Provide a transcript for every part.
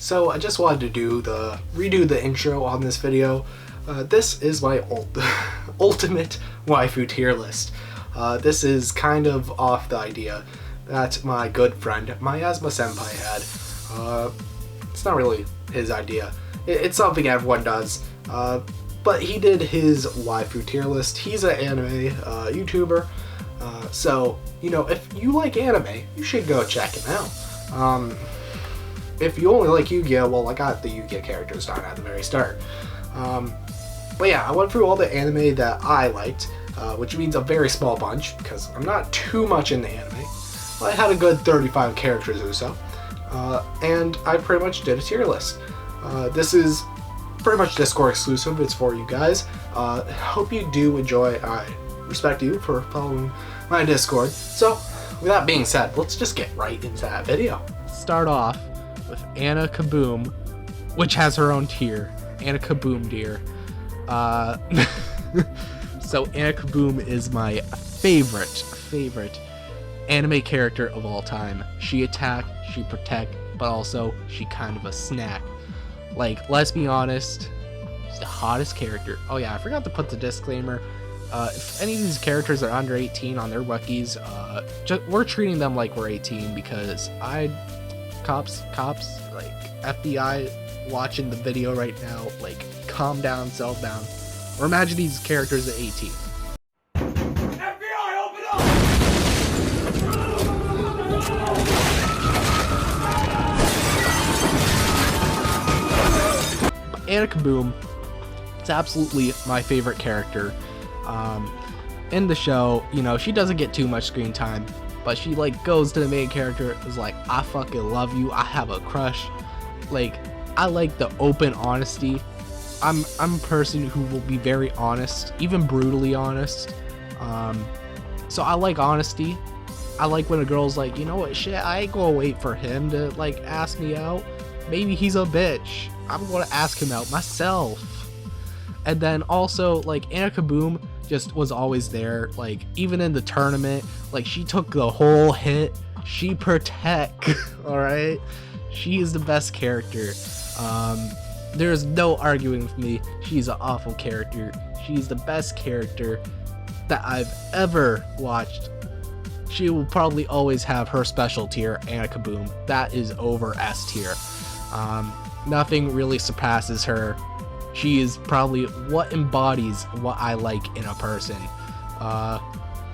So I just wanted to redo the intro on this video. This is my ultimate waifu tier list. This is kind of off the idea that my good friend Miasma Senpai had. It's not really his idea. It's something everyone does. But he did his waifu tier list. He's an anime YouTuber. So, you know, if you like anime, you should go check him out. If you only like Yu-Gi-Oh, well, I got the Yu-Gi-Oh characters down at the very start. But yeah, I went through all the anime that I liked, which means a very small bunch, because I'm not too much into anime. I had a good 35 characters or so, and I pretty much did a tier list. This is pretty much Discord exclusive, it's for you guys. Hope you do enjoy. I respect you for following my Discord. So, with that being said, let's just get right into that video. Start off with Anna Kaboom, which has her own tier. Anna Kaboom dear. So Anna Kaboom is my favorite anime character of all time. She attack, she protect, but also she kind of a snack. Like, let's be honest, she's the hottest character. Oh yeah, I forgot to put the disclaimer. If any of these characters are under 18 on their wikis, we're treating them like we're 18 because cops, like FBI watching the video right now, like calm down, settle down. Or imagine these characters at 18. FBI, open up! Anna Kaboom, it's absolutely my favorite character. In the show, you know, she doesn't get too much screen time, but she like goes to the main character, is like, I fucking love you, I have a crush. Like, I like the open honesty. I'm a person who will be very honest, even brutally honest. So I like honesty. I like when a girl's like, you know what, shit, I ain't gonna wait for him to like ask me out. Maybe he's a bitch, I'm gonna ask him out myself. And then also, like, Anna Kaboom just was always there. Like, even in the tournament, like, she took the whole hit. She protect. All right, she is the best character. There's no arguing with me. She's an awful character. She's the best character that I've ever watched. She will probably always have her special tier, Anna Kaboom. That is over S tier. Nothing really surpasses her. She is probably what embodies what I like in a person.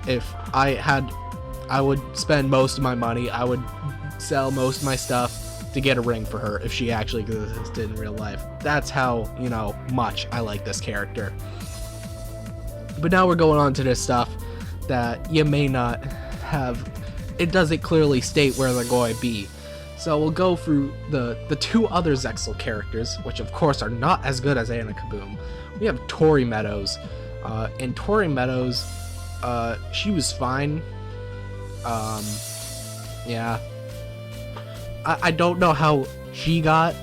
If I would spend most of my money, I would sell most of my stuff to get a ring for her if she actually existed in real life. That's how, you know, much I like this character. But now we're going on to this stuff that you may not have. It doesn't clearly state where they're going to be. So we'll go through the two other Zexal characters, which of course are not as good as Anna Kaboom. We have Tori Meadows. And Tori Meadows, she was fine. Yeah. I don't know how she got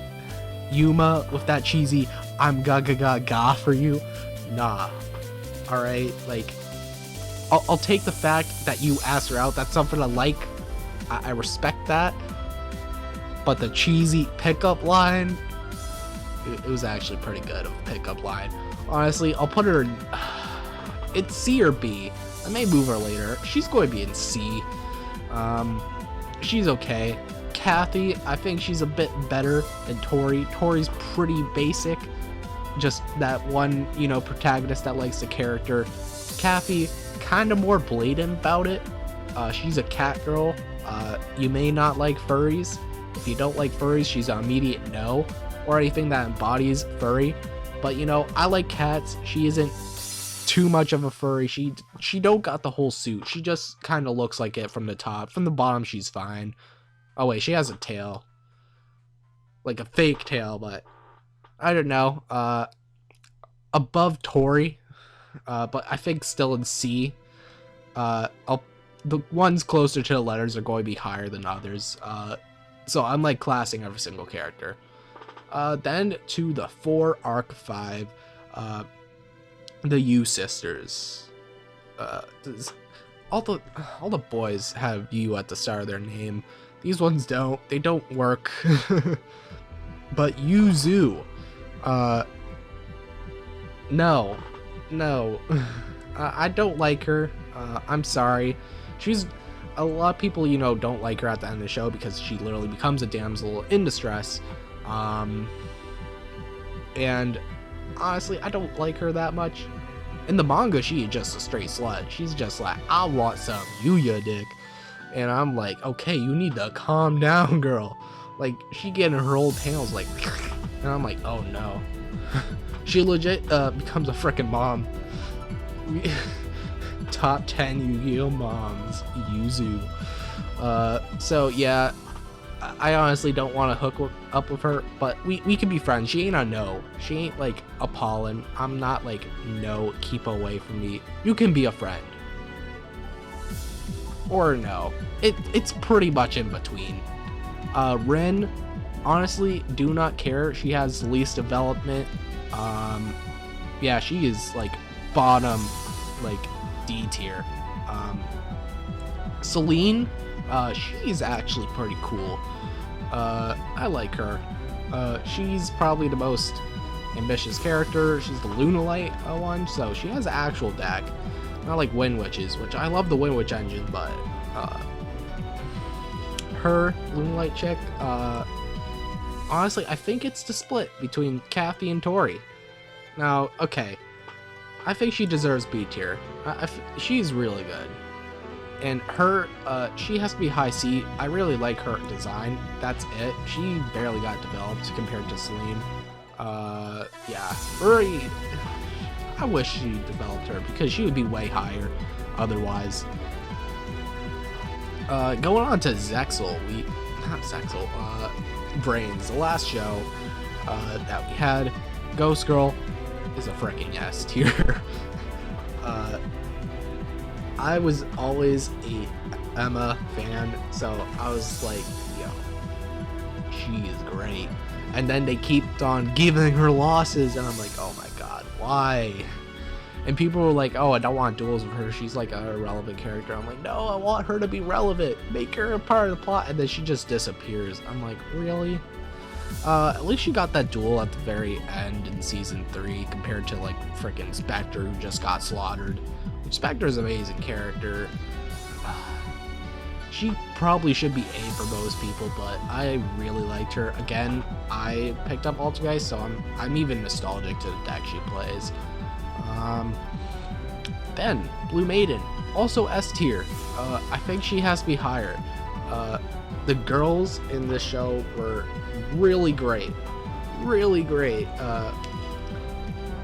Yuma with that cheesy I'm ga ga ga ga for you. Nah. Alright, like, I'll take the fact that you asked her out. That's something I like. I respect that. But the cheesy pickup line, it was actually pretty good of a pickup line. Honestly, I'll put her in, it's C or B. I may move her later. She's going to be in C. She's okay. Kathy, I think she's a bit better than Tori. Tori's pretty basic. Just that one, you know, protagonist that likes the character. Kathy, kind of more blatant about it. She's a cat girl. You may not like furries. If you don't like furries, she's an immediate no, or anything that embodies furry. But, you know, I like cats. She isn't too much of a furry. She don't got the whole suit. She just kind of looks like it from the top. From the bottom, she's fine. Oh wait, she has a tail, like a fake tail, but I don't know. Above Tori, but I think still in C. The ones closer to the letters are going to be higher than others. So I'm like classing every single character. Then to the 4 Arc 5, the U sisters. All the boys have U at the start of their name. These ones don't. They don't work. But Yuzu, no, I don't like her. I'm sorry. She's a lot of people, you know, don't like her at the end of the show because she literally becomes a damsel in distress. And honestly, I don't like her that much. In the manga, she is just a straight slut. She's just like, I want some Yuya dick. And I'm like, okay, you need to calm down, girl. Like, she getting her old panels like, and I'm like, oh no. She legit becomes a frickin' mom. Top 10 Yu-Gi-Oh moms, Yuzu. So yeah, I honestly don't want to hook up with her, but we can be friends. She ain't a no. She ain't like a pollen. I'm not like, no, keep away from me. You can be a friend. Or no. It's pretty much in between. Rin, honestly, do not care. She has least development. Yeah, she is like bottom, like D tier. Celine, she's actually pretty cool. I like her. She's probably the most ambitious character. She's the Lunalite one, so she has an actual deck. Not like Wind Witches, which I love the Wind Witch engine, but her Lunalite chick, honestly, I think it's the split between Kathy and Tori. Now, okay, I think she deserves B tier. She's really good. And her, she has to be high C. I really like her design. That's it. She barely got developed compared to Celine. Yeah. Uri, I wish she developed her because she would be way higher otherwise. Going on to Zexal, Brains, the last show that we had. Ghost Girl is a freaking S tier. I was always a Emma fan, so I was like, yo, she is great. And then they kept on giving her losses, and I'm like, oh my god, why? And people were like, oh, I don't want duels with her, she's like a irrelevant character. I'm like, no, I want her to be relevant, make her a part of the plot. And then she just disappears. I'm like, really? At least she got that duel at the very end in season 3 compared to like freaking Spectre, who just got slaughtered. Which Spectre's an amazing character. She probably should be A for most people, but I really liked her. Again, I picked up Altergeist, so I'm even nostalgic to the deck she plays. Then Blue Maiden, also S tier. I think she has to be higher. The girls in this show were really great. Really great.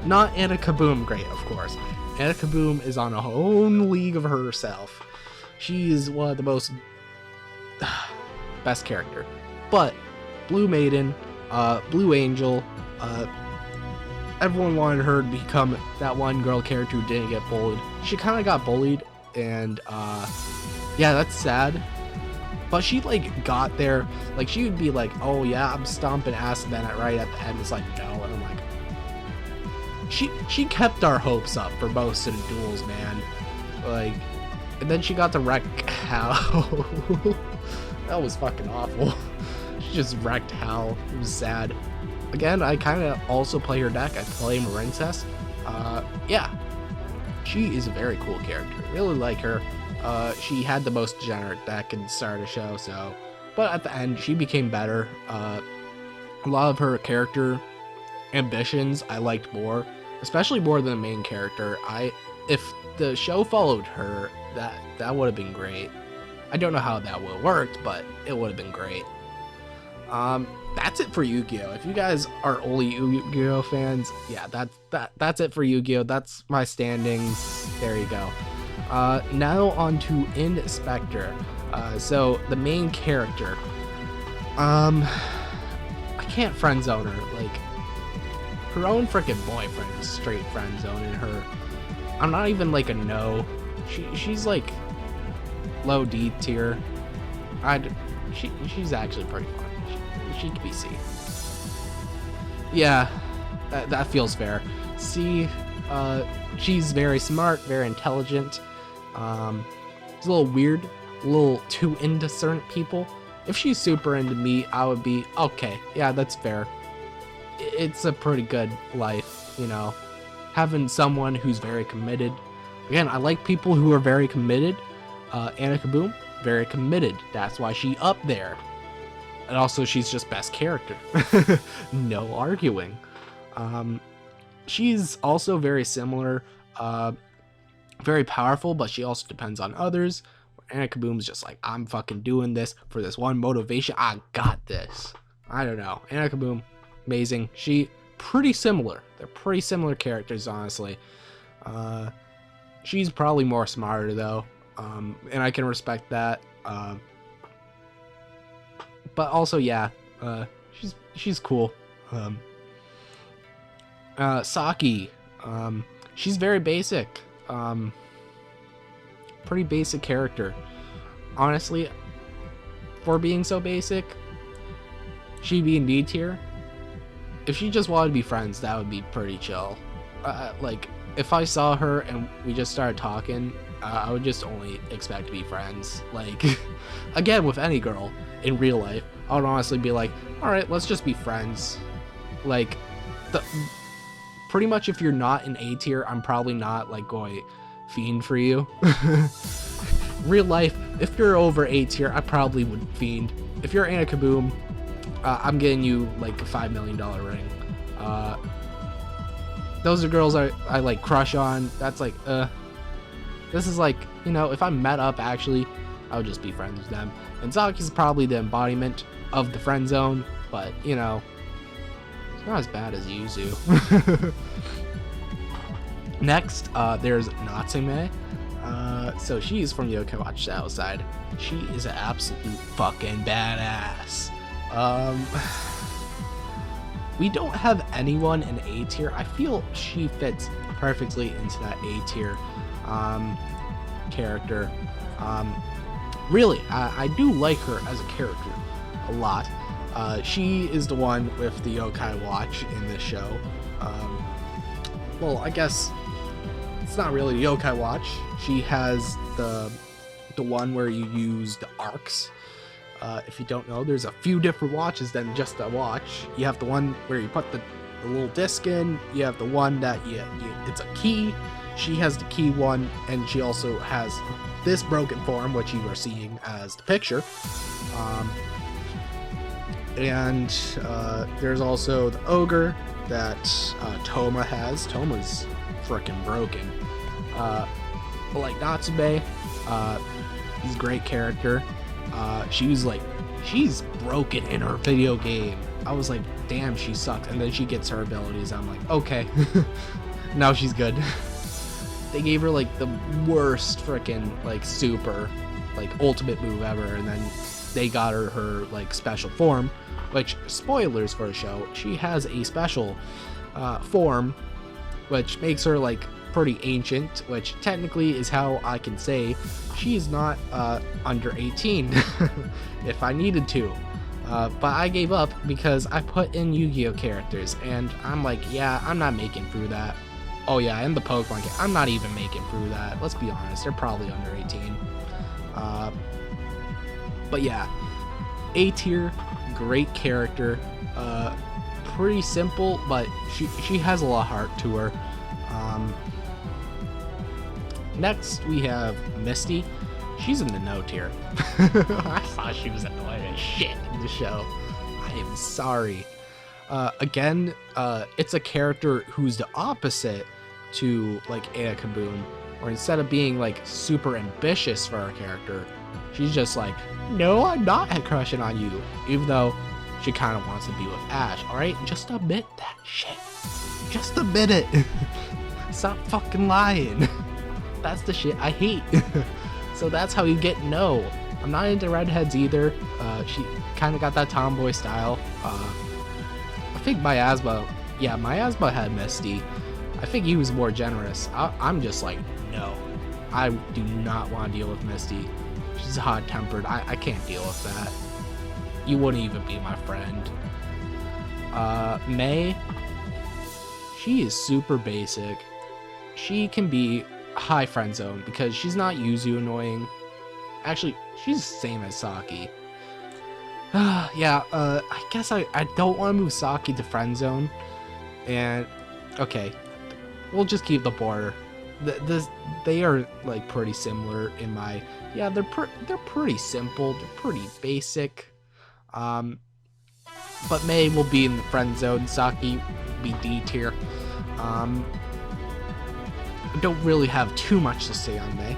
Not Anna Kaboom great, of course. Anna Kaboom is on a own league of herself. She is one of the most best character. But Blue Maiden, Blue Angel, everyone wanted her to become that one girl character who didn't get bullied. She kind of got bullied, and yeah, that's sad. But she like got there. Like she would be like, "Oh yeah, I'm stomping ass," and then right at the end, it's like, "No," and I'm like, she kept our hopes up for most of the duels, man. Like, and then she got to wreck Hal. That was fucking awful. She just wrecked Hal. It was sad. Again, I kind of also play her deck. I play Marincess. Yeah, she is a very cool character. Really like her. She had the most degenerate deck in the start of the show, so, but at the end she became better. A lot of her character ambitions I liked more, especially more than the main character. If the show followed her, that would have been great. I don't know how that would have worked, but it would have been great. That's it for Yu-Gi-Oh! If you guys are only Yu-Gi-Oh! Fans, yeah, that's it for Yu-Gi-Oh! That's my standings. There you go. Now on to Inspector. So the main character. I can't friend zone her. Like, her own freaking boyfriend is straight friend zoning her. I'm not even like a no. She's like low D tier. She's actually pretty fun. She could be C. Yeah, that feels fair. C. She's very smart, very intelligent. It's a little weird, a little too into certain people. If she's super into me, I would be, okay, yeah, that's fair. It's a pretty good life, you know, having someone who's very committed. Again, I like people who are very committed. Annika Boom, very committed. That's why she up there. And also, she's just best character. No arguing. She's also very similar, very powerful, but she also depends on others. Annika Boom's just like, I'm fucking doing this for this one motivation. I got this. I don't know. Annika Boom, amazing. She pretty similar. They're pretty similar characters, honestly. She's probably more smarter though, and I can respect that. But also, yeah, she's cool. Saki, she's very basic. Pretty basic character. Honestly, for being so basic, she'd be in D tier. If she just wanted to be friends, that would be pretty chill. Like, if I saw her and we just started talking, I would just only expect to be friends. Like, again, with any girl in real life, I would honestly be like, alright, let's just be friends. Like, pretty much if you're not in A tier, I'm probably not, like, going fiend for you. Real life, if you're over A tier, I probably would fiend. If you're Annika Boom, I'm getting you, like, a $5 million ring. Those are girls I like, crush on. That's like, this is like, you know, if I met up, actually, I would just be friends with them. And Saki's probably the embodiment of the friend zone, but, you know, it's not as bad as Yuzu. Next, there's Natsume. So she's from Yokai Watch Southside. She is an absolute fucking badass. We don't have anyone in A tier. I feel she fits perfectly into that A tier character. Really, I do like her as a character a lot. She is the one with the Yokai Watch in this show. Well, I guess it's not really the Yokai Watch. She has the one where you use the arcs. If you don't know, there's a few different watches than just a watch. You have the one where you put the little disc in. You have the one that it's a key. She has the key one, and she also has this broken form, which you are seeing as the picture. And there's also the ogre that Toma has. Toma's freaking broken. Like Natsume, he's a great character. She's broken in her video game. I was like, damn, she sucks. And then she gets her abilities. I'm like, okay. Now she's good. They gave her like the worst freaking like super like ultimate move ever, and then they got her like special form, which, spoilers for the show, she has a special form which makes her like pretty ancient, which technically is how I can say she is not under 18 if I needed to. But I gave up because I put in Yu-Gi-Oh characters, and I'm like, yeah, I'm not making through that. Oh yeah, and the Pokemon game, I'm not even making through that. Let's be honest, they're probably under 18. But yeah, A tier, great character. Pretty simple, but she has a lot of heart to her. Next, we have Misty. She's in the no tier. I thought she was annoying as shit in the show. I am sorry. Again, it's a character who's the opposite to like Annika Boom, or instead of being like super ambitious for her character, she's just like, no, I'm not crushing on you, even though she kind of wants to be with Ash. All right, just admit that shit. Just admit it. Stop fucking lying. That's the shit I hate. So that's how you get no. I'm not into redheads either. She kind of got that tomboy style. I think Miasma had Misty. I think he was more generous. I'm just like, no. I do not want to deal with Misty. She's hot-tempered. I can't deal with that. You wouldn't even be my friend. May, she is super basic. She can be high friend zone because she's not Yuzu annoying. Actually, she's the same as Saki. Yeah, I guess I don't want to move Saki to friend zone, and okay, we'll just keep the border. They are like pretty similar in my, yeah, they're pretty simple, they're pretty basic. Um, but May will be in the friend zone, Saki be D tier. I don't really have too much to say on May.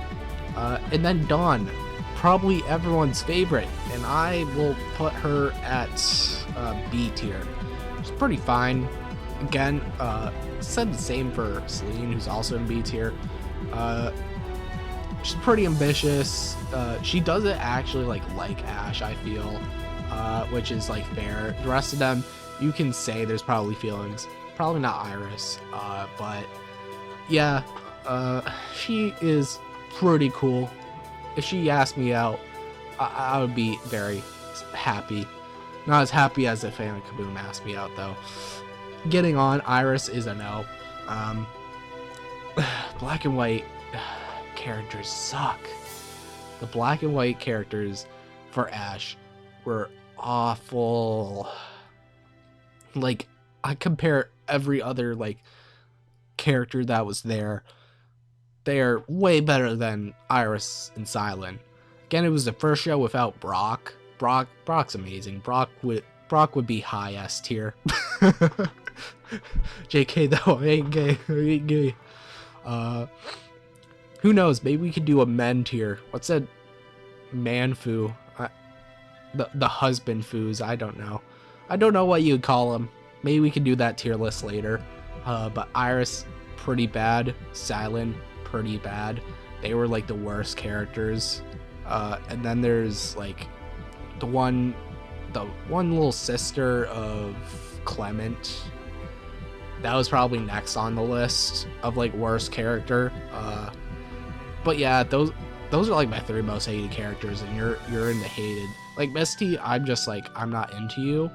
And then Dawn, probably everyone's favorite, and I will put her at B tier. She's pretty fine. Again, said the same for Celine, who's also in B tier. She's pretty ambitious. She doesn't actually like Ash, I feel, which is like fair. The rest of them, you can say there's probably feelings. Probably not Iris, but yeah, she is pretty cool. If she asked me out, I would be very happy. Not as happy as if Anna Kaboom asked me out, though. Getting on, Iris is a no. Black and white characters suck. The black and white characters for Ash were awful. Like, I compare every other, like, character that was there. They are way better than Iris and Silent. Again, it was the first show without Brock. Brock's amazing. Brock would be high S tier. JK though, I ain't gay. I ain't gay. Who knows? Maybe we could do a men tier. What's that? Manfu. The husband foos. I don't know. I don't know what you'd call them. Maybe we can do that tier list later. But Iris, pretty bad. Silent, pretty bad. They were like the worst characters. And then there's like the one little sister of Clement. That was probably next on the list of like worst character. But yeah, those are like my 3 most hated characters, and you're in the hated. Like Misty, I'm just like, I'm not into you,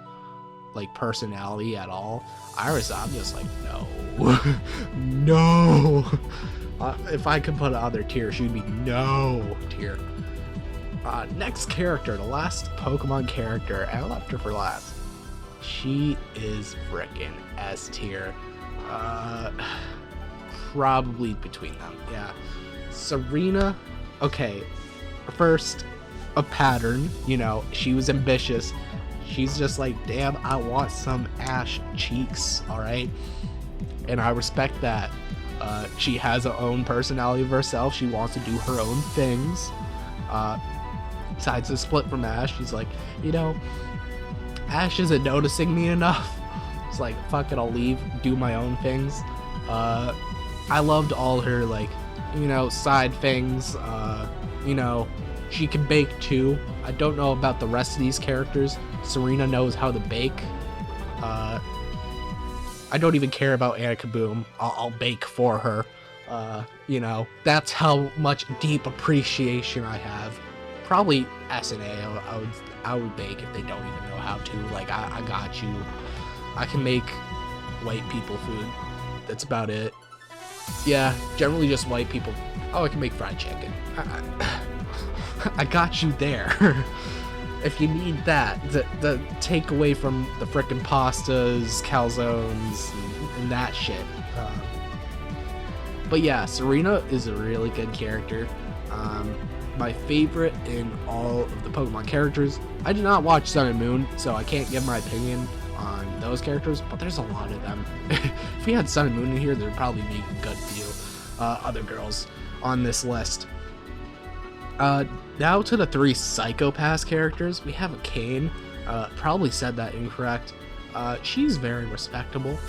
like personality at all. Iris, I'm just like, no. No. If I could put another tier, she'd be no tier. Next character, the last Pokemon character, I left her for last. She is frickin' S tier. Probably between them, yeah. Serena, okay. First, a pattern, you know, she was ambitious. She's just like, damn, I want some Ash cheeks, alright? And I respect that. She has her own personality of herself. She wants to do her own things. Decides to split from Ash. She's like, you know, Ash isn't noticing me enough. It's like, fuck it, I'll leave, do my own things. I loved all her, like, you know, side things. You know, she can bake too. I don't know about the rest of these characters. Serena knows how to bake. I don't even care about Anna Kaboom. I'll bake for her. You know, that's how much deep appreciation I have. Probably SNA, I would bake if they don't even know how to. Like, I got you. I can make white people food. That's about it. Yeah, generally just white people. Oh, I can make fried chicken. I got you there. If you need that, the take away from the frickin' pastas, calzones, and that shit. But yeah, Serena is a really good character. My favorite in all of the Pokemon characters. I did not watch Sun and Moon, so I can't give my opinion on those characters, but there's a lot of them. If we had Sun and Moon in here, there'd probably be a good few other girls on this list. Now to the 3 Psycho-Pass characters. We have a Kane. Probably said that incorrect. She's very respectable.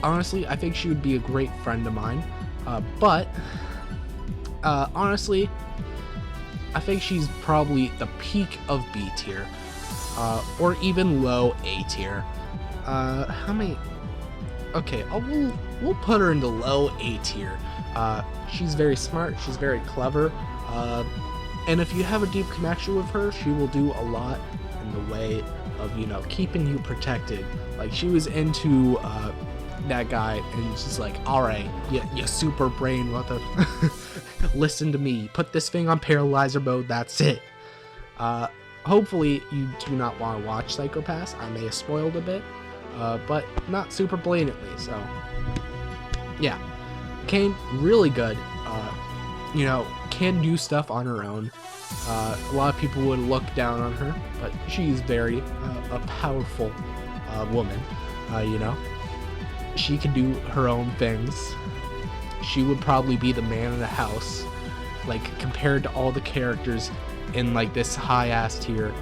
Honestly, I think she would be a great friend of mine. But honestly, I think she's probably the peak of B tier. Or even low A tier. How many? Okay, we'll put her into low A tier. She's very smart, she's very clever, and if you have a deep connection with her, she will do a lot in the way of, you know, keeping you protected. Like, she was into that guy, and she's like, alright, you super brain, what the listen to me, put this thing on paralyzer mode, that's it. hopefully you do not want to watch Psycho Pass. I may have spoiled a bit, but not super blatantly. So yeah, Kane, really good. You know, can do stuff on her own. A lot of people would look down on her, but she's very a powerful woman. You know, she can do her own things. She would probably be the man in the house, like compared to all the characters in like this high ass tier.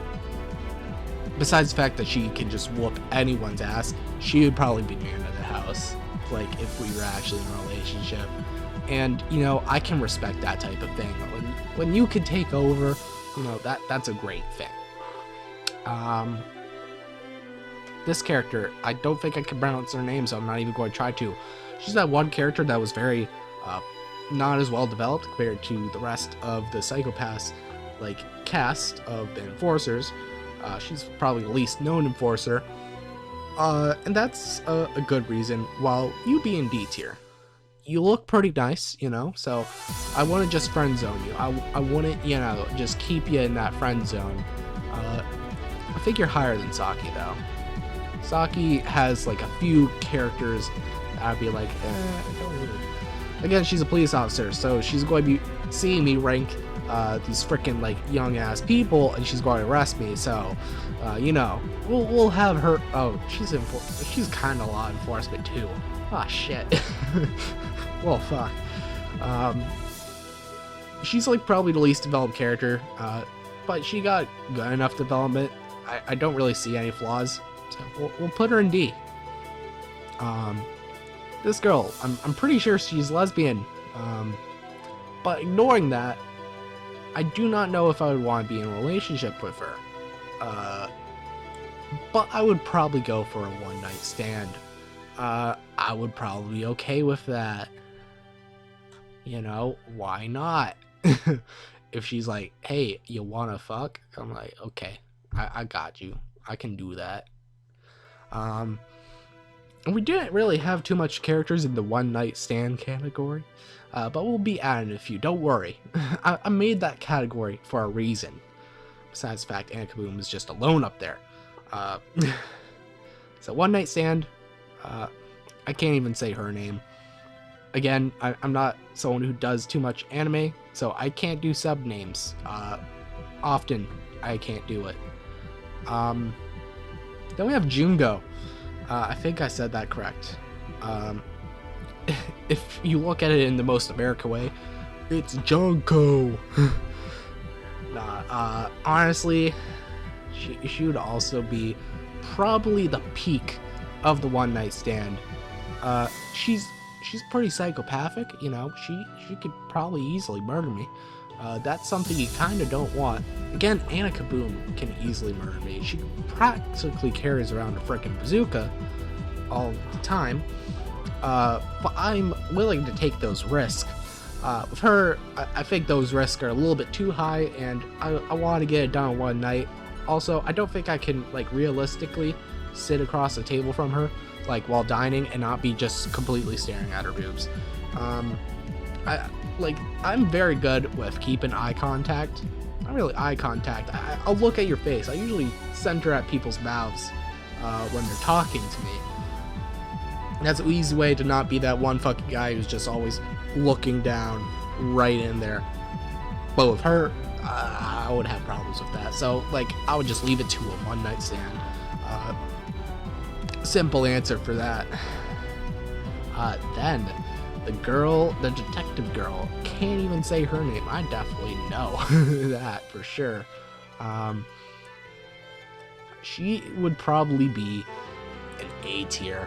Besides the fact that she can just whoop anyone's ass, she would probably be man of the house, like if we were actually in a relationship. And you know, I can respect that type of thing. When you can take over, you know, that's a great thing. This character, I don't think I can pronounce her name, so I'm not even going to try to. She's that one character that was very not as well developed compared to the rest of the Psycho Pass like cast of the enforcers. She's probably the least known enforcer, and that's a good reason. While you be in D tier, you look pretty nice, you know, so I want to just friend zone you. I wouldn't, you know, just keep you in that friend zone. I think you're higher than Saki though. Saki has like a few characters that I'd be like, I don't really. Again, she's a police officer, so she's going to be seeing me rank these freaking like young ass people, and she's going to arrest me. So, you know, we'll have her. Oh, she's kind of law enforcement too. Ah, shit. Well, fuck. She's like probably the least developed character, but she got good enough development. I don't really see any flaws, so we'll put her in D. This girl, I'm pretty sure she's lesbian, but ignoring that, I do not know if I would want to be in a relationship with her. But I would probably go for a one-night stand. I would probably be okay with that. You know, why not? If she's like, hey, you wanna fuck? I'm like, okay, I got you. I can do that. And we didn't really have too much characters in the one-night stand category, but we'll be adding a few, don't worry. I made that category for a reason. Besides the fact Anakaboom is just alone up there. So one-night stand, I can't even say her name. Again, I'm not someone who does too much anime, so I can't do sub names. Often, I can't do it. Then we have Jungo. I think I said that correct. If you look at it in the most American way, it's Junko. Nah, honestly, she would also be probably the peak of the one-night stand. She's pretty psychopathic, you know. She could probably easily murder me. That's something you kind of don't want. Again, Anakaboom can easily murder me. She practically carries around a freaking bazooka all the time. But I'm willing to take those risks. With her, I think those risks are a little bit too high, and I want to get it done in one night. Also, I don't think I can, like, realistically sit across the table from her, like, while dining and not be just completely staring at her boobs. I'm very good with keeping eye contact. Not really eye contact. I'll look at your face. I usually center at people's mouths when they're talking to me. That's an easy way to not be that one fucking guy who's just always looking down right in there. But with her, I would have problems with that. So, like, I would just leave it to a one-night stand. Simple answer for that. Then, the detective girl, can't even say her name. I definitely know that for sure. She would probably be an A tier.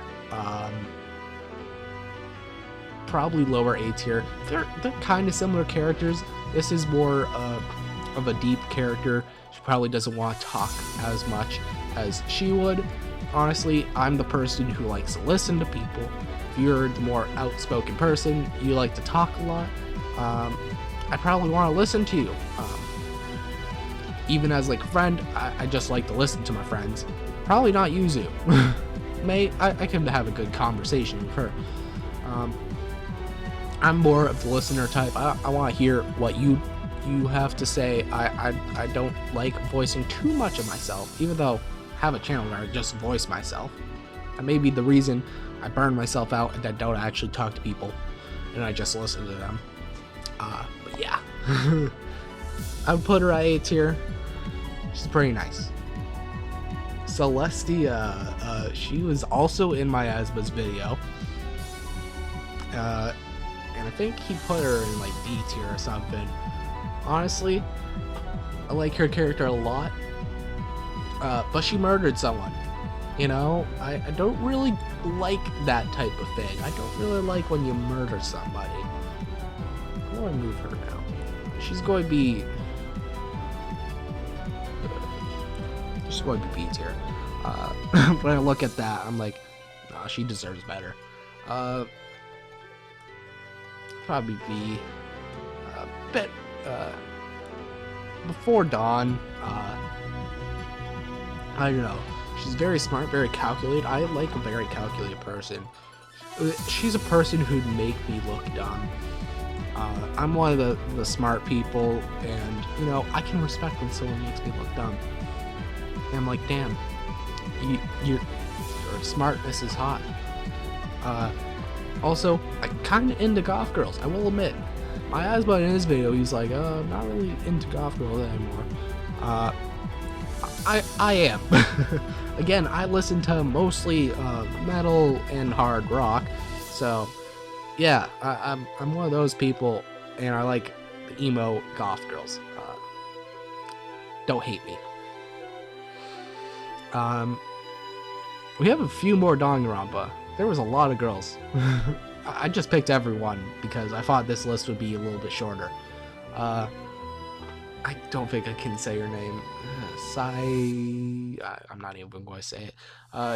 Probably lower A tier. They're kind of similar characters. This is more of a deep character. She probably doesn't want to talk as much as she would. Honestly, I'm the person who likes to listen to people. If you're the more outspoken person, you like to talk a lot, I probably want to listen to you. Even as like a friend, I just like to listen to my friends. Probably not Yuzu. I can have a good conversation with her. I'm more of the listener type. I want to hear what you you have to say, I don't like voicing too much of myself, even though I have a channel where I just voice myself. That may be the reason I burn myself out and I don't actually talk to people, and I just listen to them. But yeah. I would put her at A tier. She's pretty nice. Celestia, she was also in my Asba's video. And I think he put her in like D tier or something. Honestly, I like her character a lot. But she murdered someone. You know, I don't really like that type of thing. I don't really like when you murder somebody. I'm going to move her now. She's going to be B tier. When I look at that, I'm like, nah, she deserves better. Probably be a bit before Dawn. I don't know. She's very smart, very calculated. I like a very calculated person. She's a person who'd make me look dumb. I'm one of the smart people, and you know, I can respect when someone makes me look dumb. And I'm like, damn, your smartness is hot. Also, I'm kind of into goth girls, I will admit. My Asba in his video, he's like, I'm not really into goth girls anymore. I am. Again, I listen to mostly metal and hard rock, so yeah, I'm one of those people, and I like the emo goth girls. Don't hate me. We have a few more Danganronpa. There was a lot of girls. I just picked everyone because I thought this list would be a little bit shorter. I don't think I can say her name. I'm not even going to say it.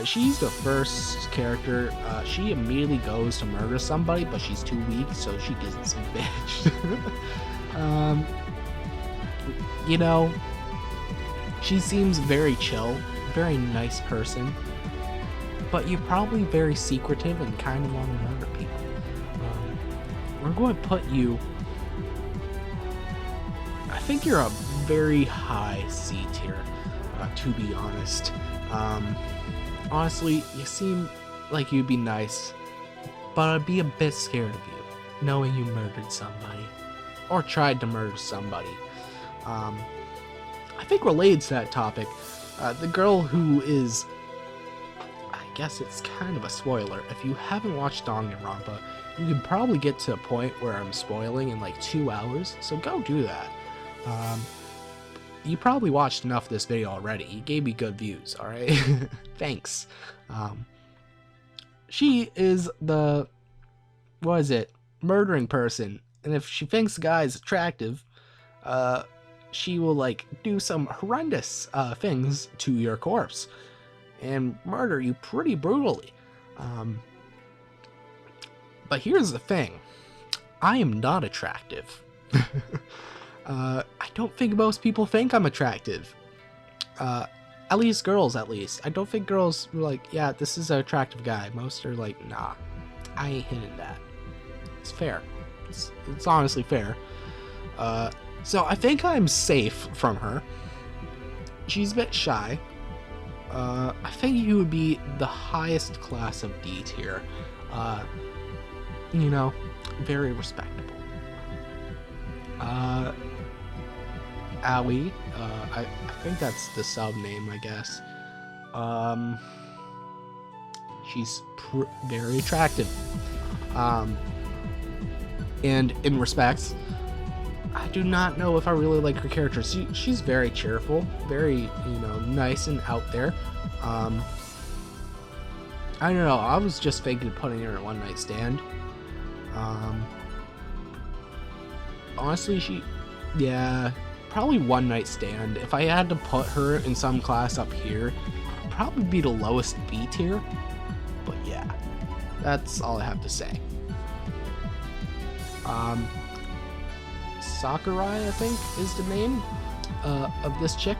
She's the first character. She immediately goes to murder somebody, but she's too weak, so she gets bitched. You know, she seems very chill, very nice person, but you're probably very secretive and kind of want to murder people. We're going to put you... I think you're a very high C tier, to be honest. Honestly, you seem like you'd be nice, but I'd be a bit scared of you, knowing you murdered somebody, or tried to murder somebody. I think related to that topic, the girl who is... I guess it's kind of a spoiler. If you haven't watched Danganronpa, you can probably get to a point where I'm spoiling in like 2 hours, so go do that. You probably watched enough of this video already. You gave me good views, alright? Thanks. She is the... what is it? Murdering person. And if she thinks the guy is attractive, she will like do some horrendous things to your corpse and murder you pretty brutally. But here's the thing. I am not attractive. I don't think most people think I'm attractive. At least girls, at least. I don't think girls are like, yeah, this is an attractive guy. Most are like, nah, I ain't hitting that. It's fair. It's honestly fair. So I think I'm safe from her. She's a bit shy. I think you would be the highest class of D tier. You know, very respectable. Aoi, I think that's the sub name, I guess. She's very attractive. And in respects, I do not know if I really like her character. She's very cheerful, very, you know, nice and out there. I don't know, I was just thinking of putting her in a one-night stand. Honestly, yeah, probably one-night stand. If I had to put her in some class up here, probably be the lowest B tier. But yeah, that's all I have to say. Sakurai, I think, is the name of this chick.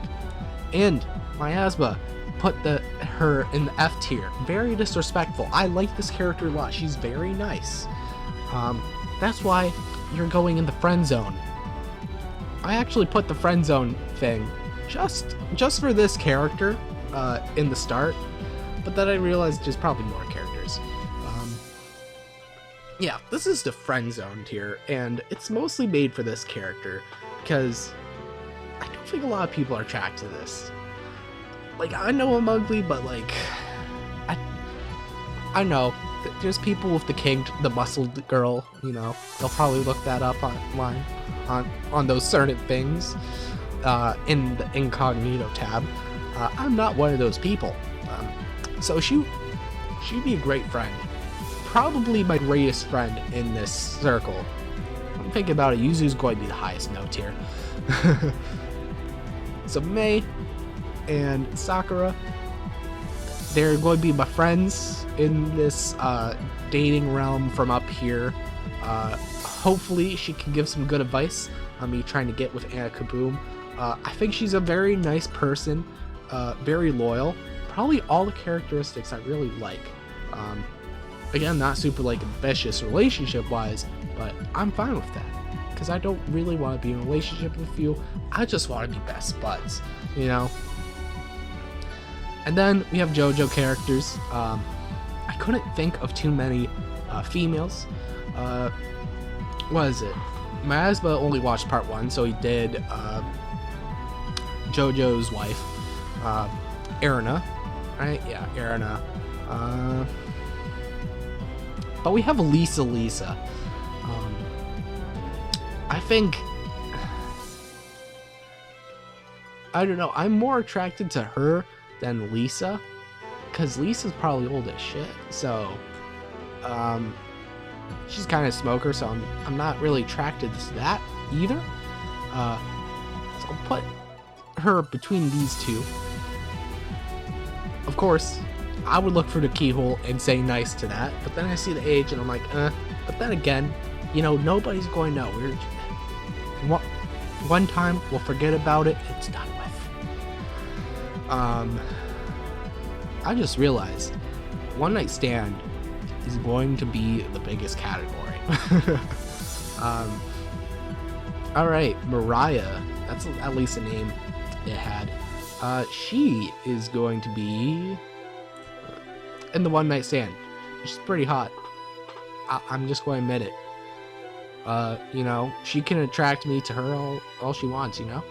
And my Asba put her in the F tier. Very disrespectful. I like this character a lot. She's very nice. That's why you're going in the friend zone. I actually put the friend zone thing just for this character in the start, but then I realized there's probably more characters. Yeah, this is the friend zone tier, and it's mostly made for this character because I don't think a lot of people are attracted to this. Like, I know I'm ugly, but like, I know there's people with the muscled girl, you know, they'll probably look that up online on those certain things in the incognito tab. I'm not one of those people, so she'd be a great friend, probably my greatest friend in this circle. I'm thinking about it, Yuzu's going to be the highest note here. So Mei and Sakura, they're going to be my friends in this dating realm from up here. Hopefully she can give some good advice on me trying to get with Anna Kaboom. I think she's a very nice person, very loyal, probably all the characteristics I really like. Again, not super like ambitious relationship wise, but I'm fine with that because I don't really want to be in a relationship with you. I just want to be best buds, you know. And then we have JoJo characters. I couldn't think of too many females. What is it? Miasma only watched part 1, so he did JoJo's wife, Erina, right? Yeah, Erina. But we have Lisa. I think, I don't know, I'm more attracted to her than Lisa, because Lisa's probably old as shit, so she's kind of a smoker, so I'm not really attracted to that either. So I'll put her between these two. Of course, I would look for the keyhole and say nice to that, but then I see the age and I'm like, but then again, you know, nobody's going to know. One time we'll forget about it, it's done with. I just realized one night stand is going to be the biggest category. Alright, Mariah, that's at least a name it had. She is going to be in the one night stand. She's pretty hot. I'm just going to admit it. You know, she can attract me to her all she wants, you know?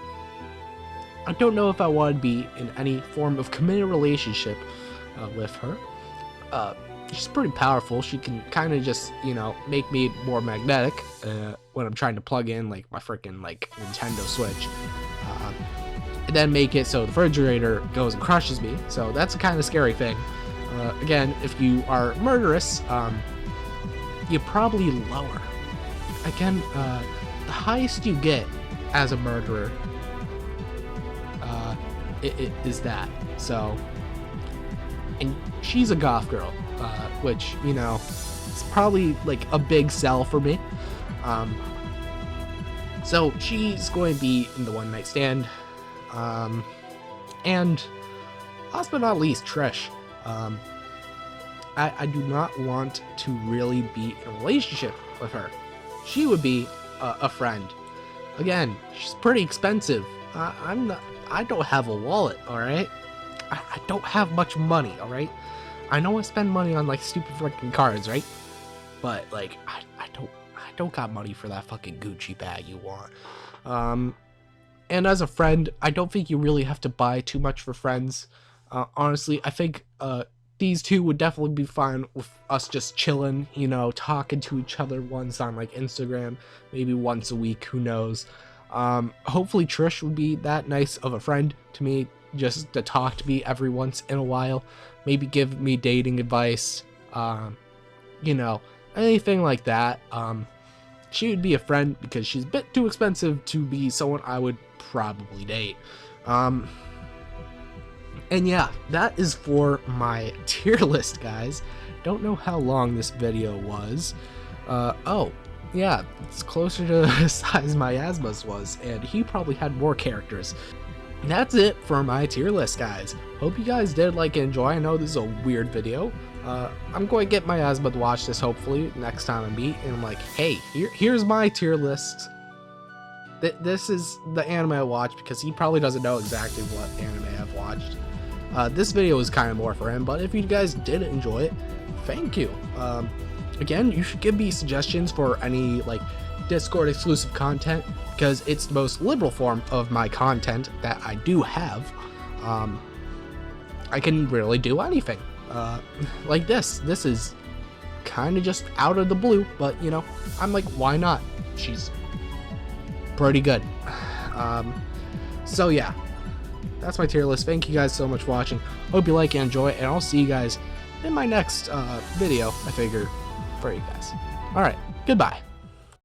I don't know if I want to be in any form of committed relationship with her. She's pretty powerful. She can kind of just, you know, make me more magnetic when I'm trying to plug in like my freaking like Nintendo Switch. And then make it so the refrigerator goes and crushes me. So that's a kind of scary thing. Again, if you are murderous, you probably lower. Again, the highest you get as a murderer it is that. So, and she's a goth girl, which, you know, it's probably like a big sell for me. So she's going to be in the one night stand. And last but not least, Trish. I do not want to really be in a relationship with her. She would be a friend. Again, she's pretty expensive. I don't have a wallet, alright? I don't have much money, alright? I know I spend money on like stupid freaking cards, right? But like, I don't got money for that fucking Gucci bag you want. And as a friend, I don't think you really have to buy too much for friends. Honestly, I think these two would definitely be fine with us just chilling, you know, talking to each other once on like Instagram, maybe once a week, who knows. Hopefully Trish would be that nice of a friend to me, just to talk to me every once in a while, maybe give me dating advice, you know, anything like that. She would be a friend because she's a bit too expensive to be someone I would probably date. And yeah, that is for my tier list, guys. Don't know how long this video was. Oh, yeah, it's closer to the size Miasma's was, and he probably had more characters. That's it for my tier list, guys. Hope you guys did like and enjoy. I know this is a weird video. I'm going to get Miasma to watch this hopefully next time I meet, and I'm like, hey, here's my tier list. This is the anime I watched because he probably doesn't know exactly what anime I've watched. This video was kind of more for him, but if you guys did enjoy it, thank you. Again, you should give me suggestions for any like Discord exclusive content, because it's the most liberal form of my content that I do have. I can really do anything. Like this is kind of just out of the blue, but you know, I'm like, why not? She's pretty good. So yeah, that's my tier list. Thank you guys so much for watching. Hope you like and enjoy it, and I'll see you guys in my next video, I figure, for you guys. Alright, goodbye.